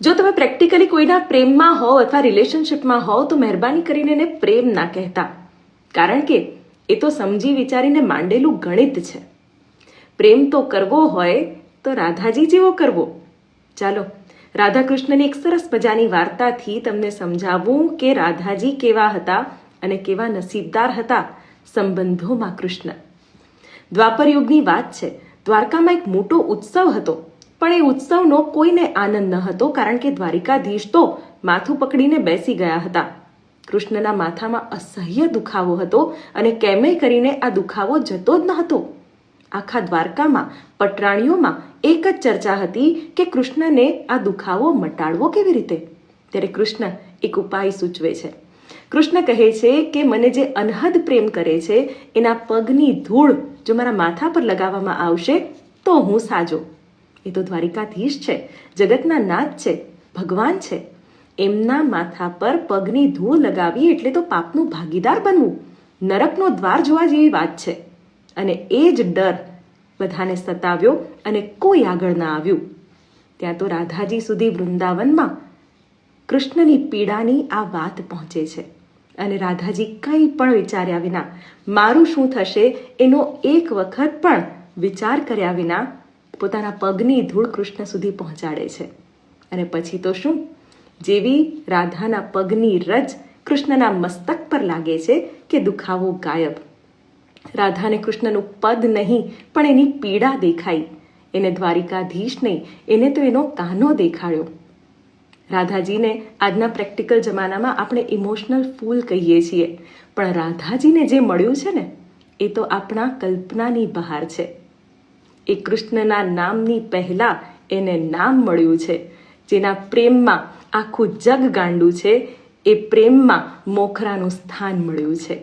જો તમે પ્રેક્ટિકલી કોઈના પ્રેમમાં હોવ અથવા રિલેશનશિપમાં હોવ તો મહેરબાની કરીને એને પ્રેમ ના કહેતા, કારણ કે એ તો સમજી વિચારીને માંડેલું ગણિત છે. પ્રેમ તો કરવો હોય તો રાધાજી જેવો કરવો. ચાલો રાધા કૃષ્ણની એક સરસ મજાની વાર્તાથી તમને સમજાવું કે રાધાજી કેવા હતા અને કેવા નસીબદાર હતા સંબંધોમાં કૃષ્ણ. દ્વાપર યુગની વાત છે. દ્વારકામાં એક મોટો ઉત્સવ હતો, પણ એ ઉત્સવનો કોઈને આનંદ ન હતો, કારણ કે દ્વારિકાધીશ તો માથું પકડીને બેસી ગયા હતા. કૃષ્ણના માથામાં અસહ્ય દુખાવો હતો અને કેમેય કરીને આ દુખાવો જતો જ ન હતો. આખા દ્વારકામાં પટરાણીઓમાં એક જ ચર્ચા હતી કે કૃષ્ણને આ દુખાવો મટાડવો કેવી રીતે. ત્યારે કૃષ્ણ એક ઉપાય સૂચવે છે. કૃષ્ણ કહે છે કે મને જે અનહદ પ્રેમ કરે છે એના પગની ધૂળ જો મારા માથા પર લગાવવામાં આવશે તો હું સાજો. એ તો દ્વારિકાધીશ છે, જગતના નાથ છે, ભગવાન છે. એમના માથા પર પગની ધૂળ લગાવી એટલે તો પાપનું ભાગીદાર બનવું, નરકનો દ્વાર જોવા જેવી વાત છે. અને એ જ ડર બધાને સતાવ્યો અને કોઈ આગળ ના આવ્યું. ત્યાં તો રાધાજી સુધી વૃંદાવનમાં કૃષ્ણની પીડાની આ વાત પહોંચે છે અને રાધાજી કંઈ પણ વિચાર્યા વિના, મારું શું થશે એનો એક વખત પણ વિચાર કર્યા વિના પોતાના પગની ધૂળ કૃષ્ણ સુધી પહોંચાડે છે. અને પછી તો શું, જેવી રાધાના પગની રજ કૃષ્ણના મસ્તક પર લાગે છે કે દુખાવો ગાયબ. રાધાને કૃષ્ણનું પદ નહીં પણ એની પીડા દેખાઈ. એને દ્વારિકાધીશ નહીં, એને તો એનો કાનો દેખાડ્યો. રાધાજીને આજના પ્રેક્ટિકલ જમાનામાં આપણે ઇમોશનલ ફૂલ કહીએ છીએ, પણ રાધાજીને જે મળ્યું છે ને એ તો આપણા કલ્પનાની બહાર છે. એ કૃષ્ણના નામની પહેલા એને નામ મળ્યું છે. જેના પ્રેમમાં આખું જગ ગાંડું છે, એ પ્રેમમાં મોખરાનું સ્થાન મળ્યું છે.